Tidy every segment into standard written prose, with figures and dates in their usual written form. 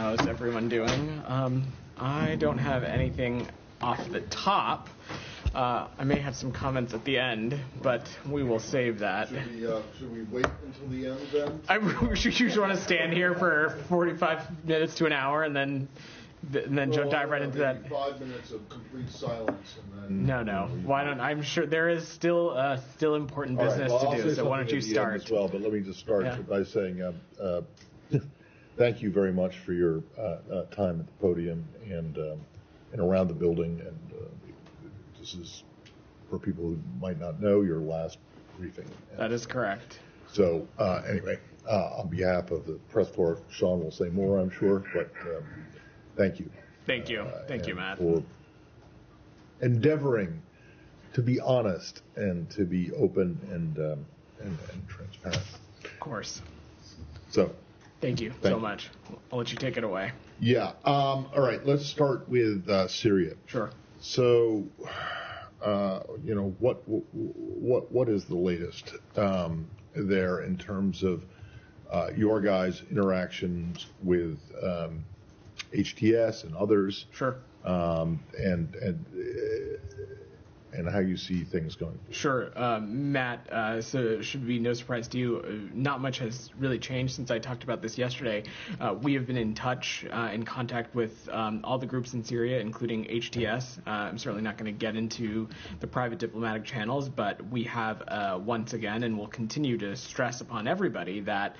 How's everyone doing? I don't have anything off the top. I may have some comments at the end, but we will save that. Should we wait until the end then? You just want to stand here for 45 minutes to an hour and then dive right into that? 5 minutes of complete silence and then... No. Why don't? I'm sure there is still important business to do. So why don't you start? As well, but let me just start by saying thank you very much for your time at the podium and around the building. And this is, for people who might not know, your last briefing. That is correct. So anyway, on behalf of the press corps, Sean will say more, I'm sure, but thank you. Thank you, Matt, for endeavoring to be honest and to be open and transparent. Of course. So. Thank you so much. I'll let you take it away. Yeah. All right. Let's start with Syria. Sure. So, what is the latest there in terms of your guys' interactions with HTS and others? Sure. And how you see things going forward. Sure. Matt, so it should be no surprise to you, not much has really changed since I talked about this yesterday. We have been in touch, in contact with all the groups in Syria, including HTS. I'm certainly not going to get into the private diplomatic channels, but we have once again, and will continue to stress upon everybody that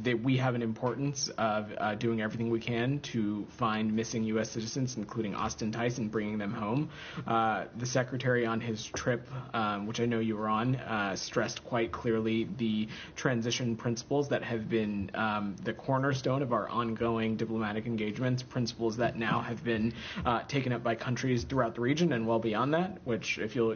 that we have an importance of doing everything we can to find missing U.S. citizens, including Austin Tice, and bringing them home. The Secretary on his trip, which I know you were on, stressed quite clearly the transition principles that have been the cornerstone of our ongoing diplomatic engagements, principles that now have been taken up by countries throughout the region and well beyond that, which, if you'll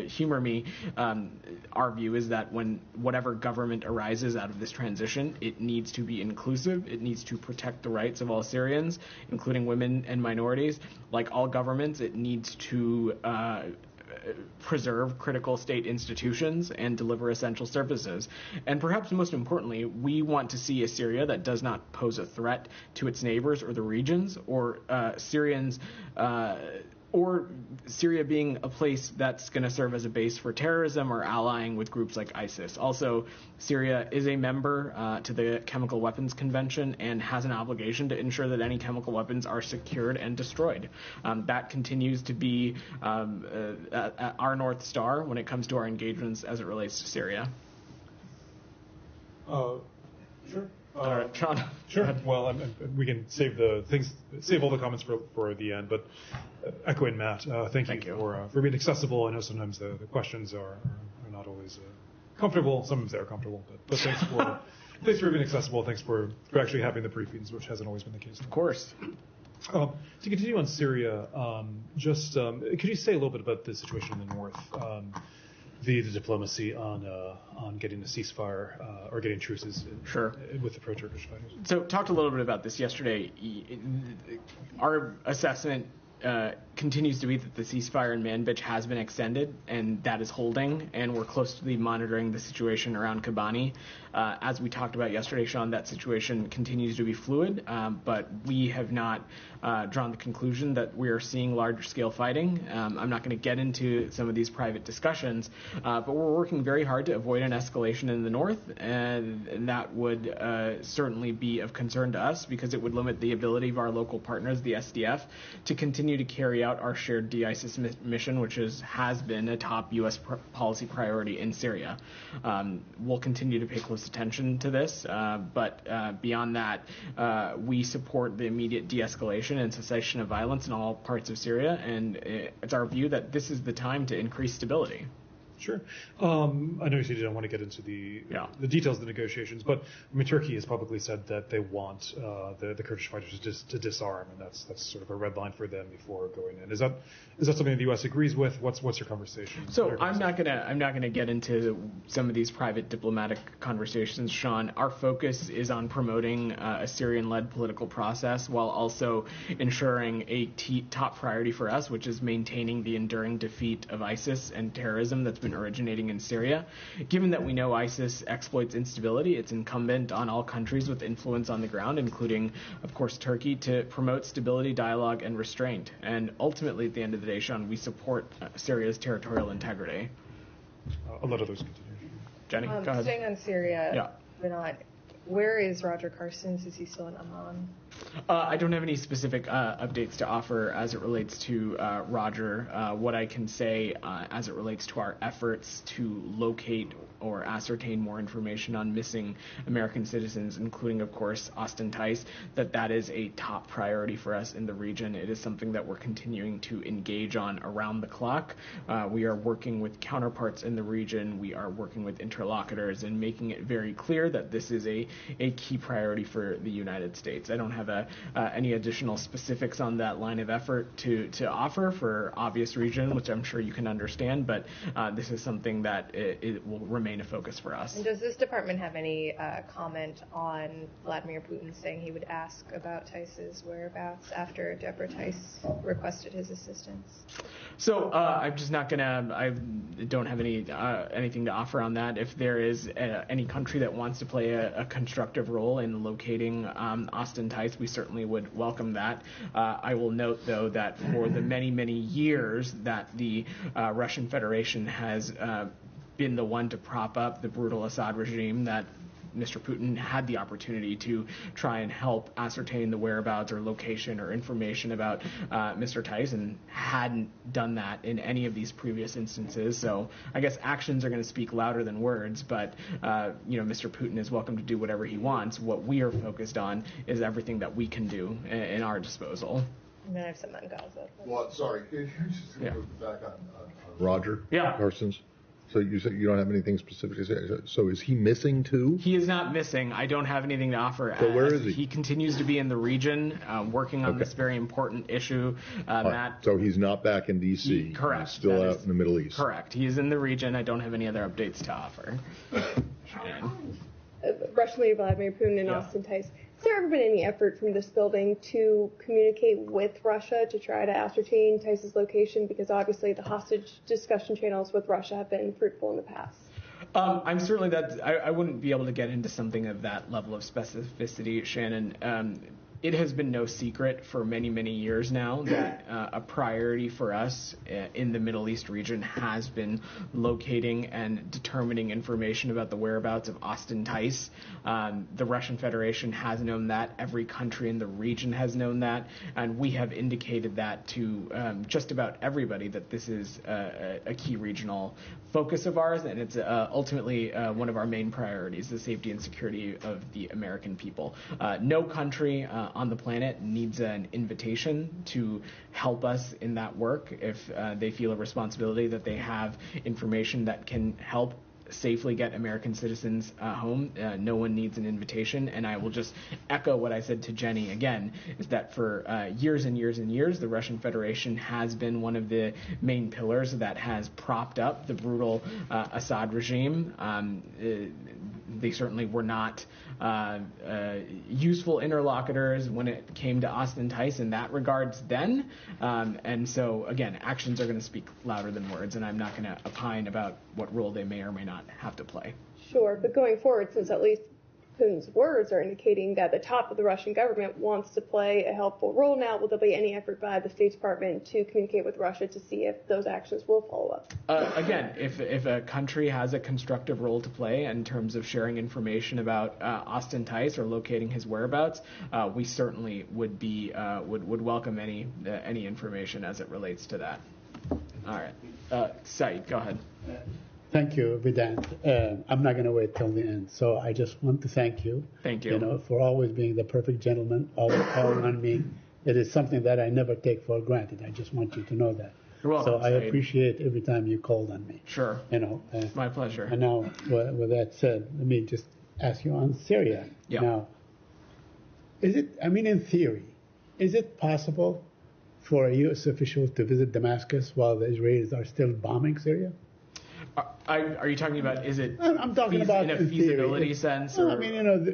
humor me, our view is that when whatever government arises out of this transition, it needs to be inclusive. It needs to protect the rights of all Syrians, including women and minorities. Like all governments, it needs to preserve critical state institutions and deliver essential services. And perhaps most importantly, we want to see a Syria that does not pose a threat to its neighbors or the regions, or Syrians, or Syria being a place that's going to serve as a base for terrorism or allying with groups like ISIS. Also, Syria is a member to the Chemical Weapons Convention and has an obligation to ensure that any chemical weapons are secured and destroyed. That continues to be our North Star when it comes to our engagements as it relates to Syria. Sure. All right, Sean. Sure. Well, we can save all the comments for the end. But echoing Matt, thank you for being accessible. I know sometimes the questions are not always comfortable. Sometimes they're comfortable, but thanks for being accessible. Thanks for actually having the briefings, which hasn't always been the case. Of course. To continue on Syria, could you say a little bit about the situation in the north? The diplomacy on getting a ceasefire or getting truces with the pro-Turkish fighters. So talked a little bit about this yesterday. Our assessment continues to be that the ceasefire in Manbij has been extended, and that is holding, and we're closely monitoring the situation around Kobani. As we talked about yesterday, Sean, that situation continues to be fluid, but we have not drawn the conclusion that we are seeing larger-scale fighting. I'm not going to get into some of these private discussions, but we're working very hard to avoid an escalation in the north, and that would certainly be of concern to us because it would limit the ability of our local partners, the SDF, to continue to carry out our shared de-ISIS mission, which has been a top U.S. policy priority in Syria. We'll continue to pay close attention to this, but beyond that, we support the immediate de-escalation and cessation of violence in all parts of Syria, and it's our view that this is the time to increase stability. Sure. I know you said you don't want to get into the details of the negotiations, but I mean, Turkey has publicly said that they want the Kurdish fighters to disarm, and that's sort of a red line for them before going in. Is that something the U.S. agrees with? What's your conversation? So I'm not gonna get into some of these private diplomatic conversations, Sean. Our focus is on promoting a Syrian-led political process while also ensuring a top priority for us, which is maintaining the enduring defeat of ISIS and terrorism that's been movement originating in Syria. Given that we know ISIS exploits instability, it's incumbent on all countries with influence on the ground, including, of course, Turkey, to promote stability, dialogue, and restraint. And ultimately, at the end of the day, Sean, we support Syria's territorial integrity. I'll let others continue. Jenny, go ahead. Staying on Syria, Yeah. Where is Roger Carstens? Is he still in Amman? I don't have any specific updates to offer as it relates to Roger. What I can say as it relates to our efforts to locate or ascertain more information on missing American citizens, including, of course, Austin Tice, that is a top priority for us in the region. It is something that we're continuing to engage on around the clock. We are working with counterparts in the region. We are working with interlocutors and making it very clear that this is a key priority for the United States. I don't have any additional specifics on that line of effort to offer for obvious reason, which I'm sure you can understand, but this is something that it will remain a focus for us. And does this department have any comment on Vladimir Putin saying he would ask about Tice's whereabouts after Deborah Tice requested his assistance? So I'm just not gonna. I don't have anything to offer on that. If there is any country that wants to play a constructive role in locating Austin Tice, we certainly would welcome that. I will note, though, that for the many years that the Russian Federation has been the one to prop up the brutal Assad regime, that Mr. Putin had the opportunity to try and help ascertain the whereabouts or location or information about Mr. Tice, and hadn't done that in any of these previous instances. So I guess actions are going to speak louder than words, but Mr. Putin is welcome to do whatever he wants. What we are focused on is everything that we can do in our disposal. And then I have some on Gaza. Well, sorry, could you just move back on Roger Carstens? So you said you don't have anything specific to say. So is he missing too? He is not missing. I don't have anything to offer. So where is he? He continues to be in the region, working on this very important issue. Matt. So he's not back in D.C. Correct. He's still out in the Middle East. Correct. He is in the region. I don't have any other updates to offer. Russian leader Vladimir Putin and Austin Tice. Has there ever been any effort from this building to communicate with Russia to try to ascertain Tice's location? Because obviously the hostage discussion channels with Russia have been fruitful in the past. I'm certainly I wouldn't be able to get into something of that level of specificity, Shannon. It has been no secret for many years now that a priority for us in the Middle East region has been locating and determining information about the whereabouts of Austin Tice. The Russian Federation has known that. Every country in the region has known that. And we have indicated that to just about everybody that this is a key regional focus of ours, and it's ultimately one of our main priorities, the safety and security of the American people. No country on the planet needs an invitation to help us in that work if they feel a responsibility that they have information that can help safely get American citizens home. No one needs an invitation, and I will just echo what I said to Jenny again, is that for years and years, the Russian Federation has been one of the main pillars that has propped up the brutal Assad regime. They certainly were not useful interlocutors when it came to Austin Tice in that regards then. And so, again, actions are going to speak louder than words, and I'm not going to opine about what role they may or may not have to play. Sure, but going forward, since at least Putin's words are indicating that the top of the Russian government wants to play a helpful role now, will there be any effort by the State Department to communicate with Russia to see if those actions will follow up? Again, if a country has a constructive role to play in terms of sharing information about Austin Tice or locating his whereabouts, we certainly would would welcome any information as it relates to that. All right, Saeed, go ahead. Thank you, Vedant. I'm not going to wait till the end, so I just want to thank you. Thank you. For always being the perfect gentleman, always calling on me. It is something that I never take for granted. I just want you to know that. You're welcome, so I Saeed. appreciate every time you called on me. Sure. My pleasure. And now, with that said, let me just ask you on Syria. Yeah. Now, in theory, is it possible for a U.S. official to visit Damascus while the Israelis are still bombing Syria? Are you talking about, is it I'm talking about in a feasibility sense? Well, or?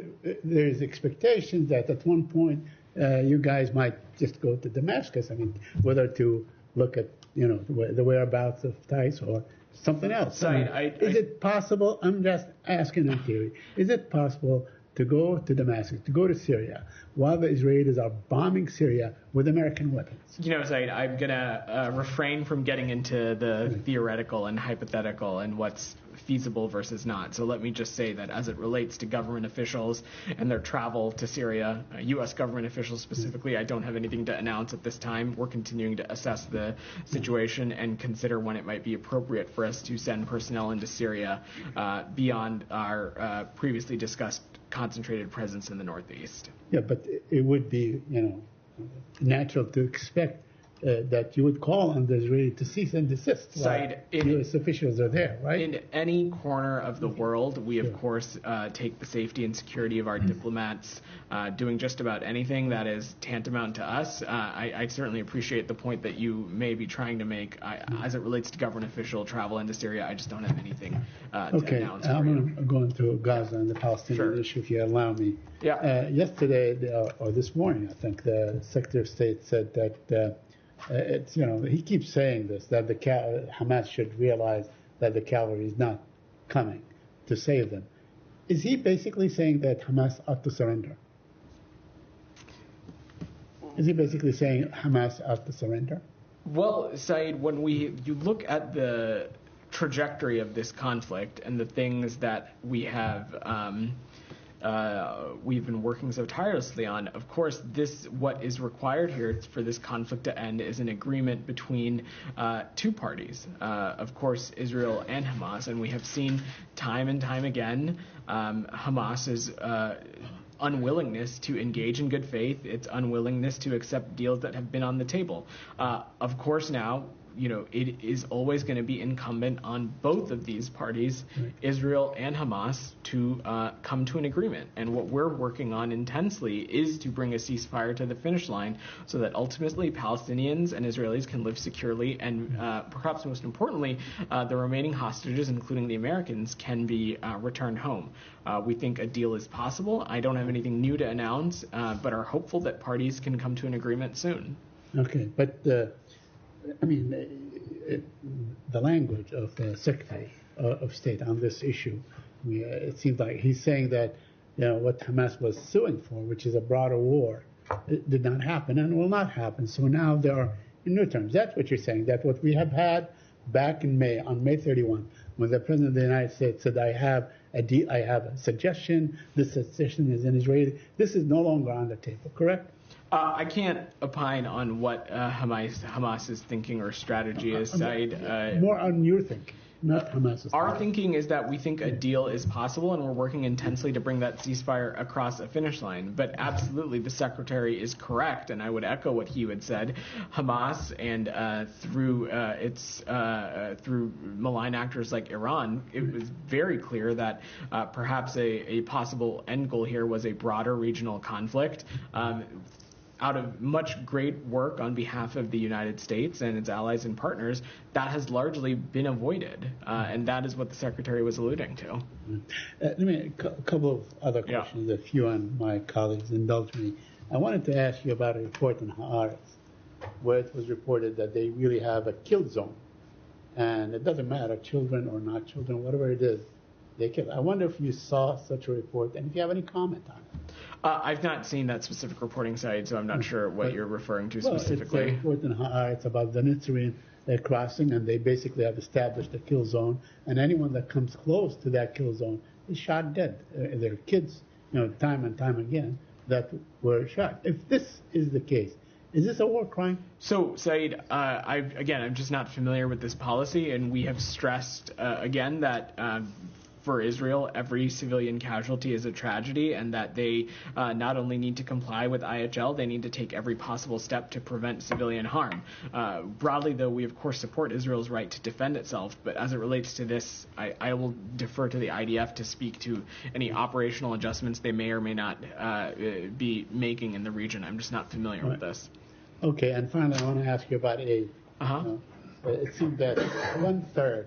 There's expectations that at one point you guys might just go to Damascus. Whether to look at, the whereabouts of Tice or something else. Said, is it possible? I'm just asking in theory. Is it possible to go to Damascus, to go to Syria, while the Israelis are bombing Syria with American weapons? Said, I'm going to refrain from getting into the theoretical and hypothetical and what's feasible versus not. So let me just say that as it relates to government officials and their travel to Syria, U.S. government officials specifically, I don't have anything to announce at this time. We're continuing to assess the situation and consider when it might be appropriate for us to send personnel into Syria beyond our previously discussed concentrated presence in the Northeast. Yeah, but it would be, natural to expect that you would call on the Israeli to cease and desist while U.S. officials are there, right? In any corner of the world, we, of course, take the safety and security of our diplomats doing just about anything that is tantamount to us. I certainly appreciate the point that you may be trying to make. As it relates to government official travel into Syria, I just don't have anything to announce for you. I'm going to Gaza and the Palestinian issue, if you allow me. Yeah. Yesterday, or this morning, I think, the Secretary of State said that it's, he keeps saying this, that the Hamas should realize that the cavalry is not coming to save them. Is he basically saying that Hamas ought to surrender? Is he basically saying Hamas ought to surrender? Well, Saeed, when you look at the trajectory of this conflict and the things that we have we've been working so tirelessly on. Of course, what is required here for this conflict to end is an agreement between two parties, of course, Israel and Hamas. And we have seen time and time again Hamas's unwillingness to engage in good faith, its unwillingness to accept deals that have been on the table. Of course, now, it is always going to be incumbent on both of these parties, right, Israel and Hamas, to come to an agreement. And what we're working on intensely is to bring a ceasefire to the finish line so that ultimately Palestinians and Israelis can live securely and perhaps most importantly, the remaining hostages, including the Americans, can be returned home. We think a deal is possible. I don't have anything new to announce, but are hopeful that parties can come to an agreement soon. Okay, but the language of the Secretary of State on this issue, it seems like he's saying that what Hamas was suing for, which is a broader war, it did not happen and will not happen. So now there are new terms. That's what you're saying, that what we have had back in May, on May 31, when the President of the United States said, I have a suggestion, this suggestion is an Israeli, this is no longer on the table, correct? I can't opine on what Hamas's thinking or strategy is, Said. More on your thinking, not Hamas's. Our thinking is that we think a deal is possible, and we're working intensely to bring that ceasefire across a finish line. But absolutely, the Secretary is correct, and I would echo what he had said. Hamas, and through malign actors like Iran, it was very clear that perhaps a possible end goal here was a broader regional conflict. Out of much great work on behalf of the United States and its allies and partners, that has largely been avoided, and that is what the Secretary was alluding to. Let me a couple of other questions, if you and my colleagues indulge me. I wanted to ask you about a report in Haaretz, where it was reported that they really have a kill zone, and it doesn't matter, children or not children, whatever it is, they kill. I wonder if you saw such a report, and if you have any comment on it. I've not seen that specific reporting site, so I'm not sure what you're referring to specifically. It's a report in Haaretz about the Nitzarine crossing, and they basically have established a kill zone, and anyone that comes close to that kill zone is shot dead. There are kids, time and time again, that were shot. If this is the case, is this a war crime? So, Said, I'm just not familiar with this policy, and we have stressed again that for Israel, every civilian casualty is a tragedy, and that they not only need to comply with IHL, they need to take every possible step to prevent civilian harm. Broadly, though, we of course support Israel's right to defend itself, but as it relates to this, I will defer to the IDF to speak to any operational adjustments they may or may not be making in the region. I'm just not familiar with this. Okay, and finally, I want to ask you about aid. It seems that 1/3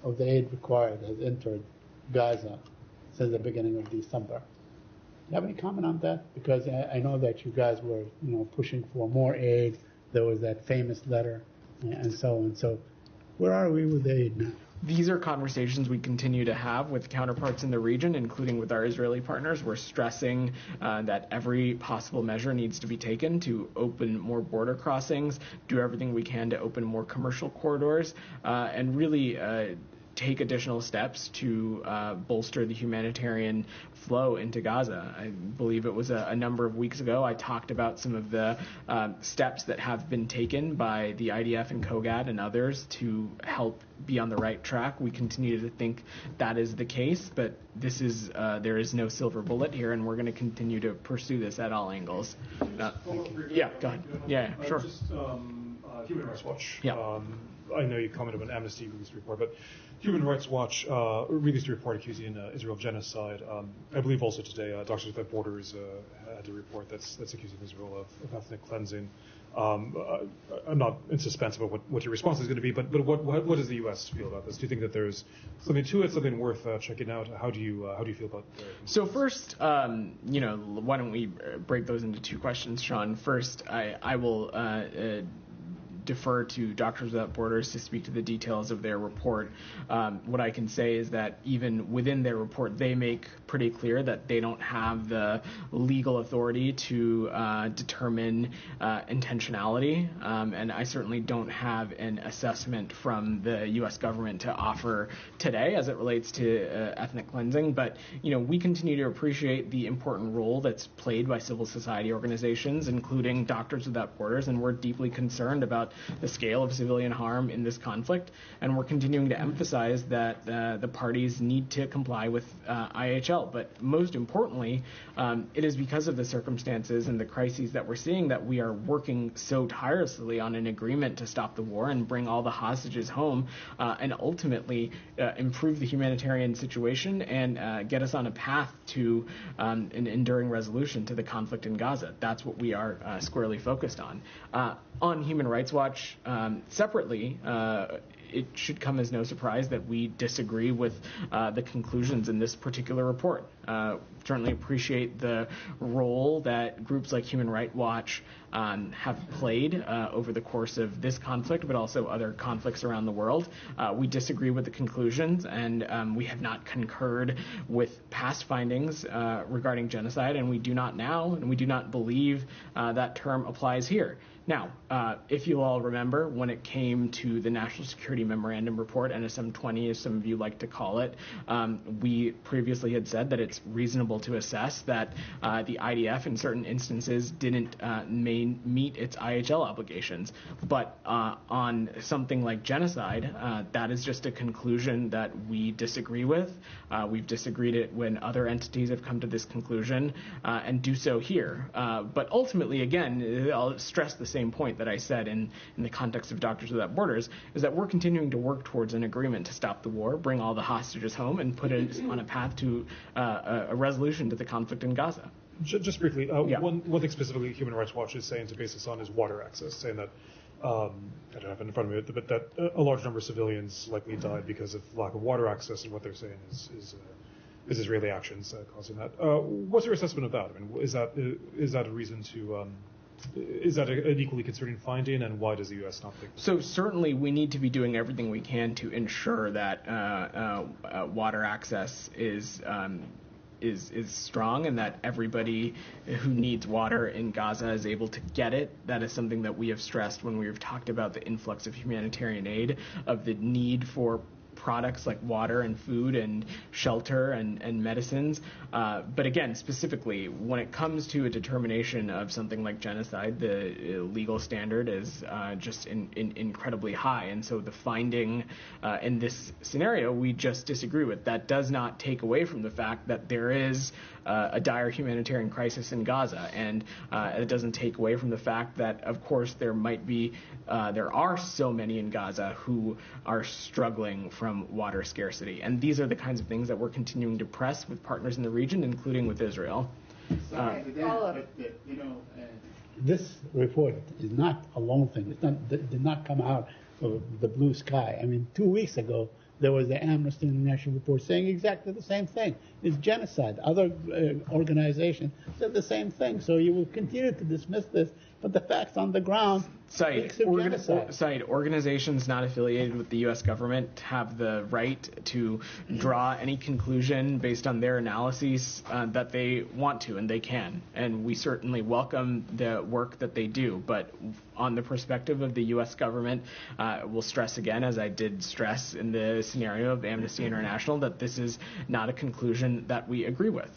of the aid required has entered Gaza since the beginning of December. Do you have any comment on that? Because I know that you guys were, pushing for more aid. There was that famous letter and so on. So where are we with aid now? these are conversations we continue to have with counterparts in the region, including with our Israeli partners. We're stressing that every possible measure needs to be taken to open more border crossings, do everything we can to open more commercial corridors, and really take additional steps to bolster the humanitarian flow into Gaza. I believe it was a number of weeks ago I talked about some of the steps that have been taken by the IDF and COGAT and others to help be on the right track. We continue to think that is the case, but this is there is no silver bullet here, and we're going to continue to pursue this at all angles. Yeah, go ahead. Yeah, sure. Just Human Rights Watch. Yeah. I know you commented on Amnesty released a report, but Human Rights Watch released a report accusing Israel of genocide. I believe also today Doctors Without Borders had a report that's accusing Israel of ethnic cleansing. I'm not in suspense about what your response is going to be, but what does the U.S. feel about this? Do you think that there's something to it, something worth checking out? How do you feel about it? So first, why don't we break those into two questions, Sean? First, I will defer to Doctors Without Borders to speak to the details of their report. What I can say is that even within their report, they make pretty clear that they don't have the legal authority to determine intentionality, and I certainly don't have an assessment from the U.S. government to offer today as it relates to ethnic cleansing. But we continue to appreciate the important role that's played by civil society organizations, including Doctors Without Borders, and we're deeply concerned about the scale of civilian harm in this conflict, and we're continuing to emphasize that the parties need to comply with IHL. But most importantly, it is because of the circumstances and the crises that we're seeing that we are working so tirelessly on an agreement to stop the war and bring all the hostages home, and ultimately improve the humanitarian situation and get us on a path to an enduring resolution to the conflict in Gaza. That's what we are squarely focused on. On Human Rights Watch, separately, it should come as no surprise that we disagree with the conclusions in this particular report. Certainly appreciate the role that groups like Human Rights Watch have played over the course of this conflict, but also other conflicts around the world. We disagree with the conclusions, and we have not concurred with past findings regarding genocide, and we do not now, and we do not believe that term applies here. Now, if you all remember, when it came to the National Security Memorandum Report, NSM 20, as some of you like to call it, we previously had said that it's reasonable to assess that the IDF in certain instances didn't meet its IHL obligations. But on something like genocide, that is just a conclusion that we disagree with. We've disagreed it when other entities have come to this conclusion, and do so here. But ultimately, again, I'll stress the same point that I said in the context of Doctors Without Borders, is that we're continuing to work towards an agreement to stop the war, bring all the hostages home, and put it on a path to a resolution to the conflict in Gaza. Just briefly, one thing specifically Human Rights Watch is saying to base this on is water access, saying that, I don't have it in front of me, but that a large number of civilians likely died because of lack of water access, and what they're saying is Israeli actions causing that. What's your assessment of that? I mean, is that a reason to... Is that an equally concerning finding, and why does the U.S. not think that? So certainly we need to be doing everything we can to ensure that water access is strong, and that everybody who needs water in Gaza is able to get it. That is something that we have stressed when we've talked about the influx of humanitarian aid, of the need for products like water and food and shelter and medicines. But again, specifically, when it comes to a determination of something like genocide, the legal standard is just incredibly high. And so the finding in this scenario, we just disagree with. That does not take away from the fact that there is a dire humanitarian crisis in Gaza. And it doesn't take away from the fact that, of course, there are so many in Gaza who are struggling from water scarcity. And these are the kinds of things that we're continuing to press with partners in the region, including with Israel. This report is not a lone thing. It did not come out of the blue sky. I mean, 2 weeks ago, there was the Amnesty International report saying exactly the same thing. It's genocide. Other organizations said the same thing. So you will continue to dismiss this but the facts on the ground speaks of genocide. Organizations not affiliated with the U.S. government have the right to draw any conclusion based on their analyses that they want to, and they can. And we certainly welcome the work that they do. But on the perspective of the U.S. government, we'll stress again, as I did stress in the scenario of Amnesty International, that this is not a conclusion that we agree with.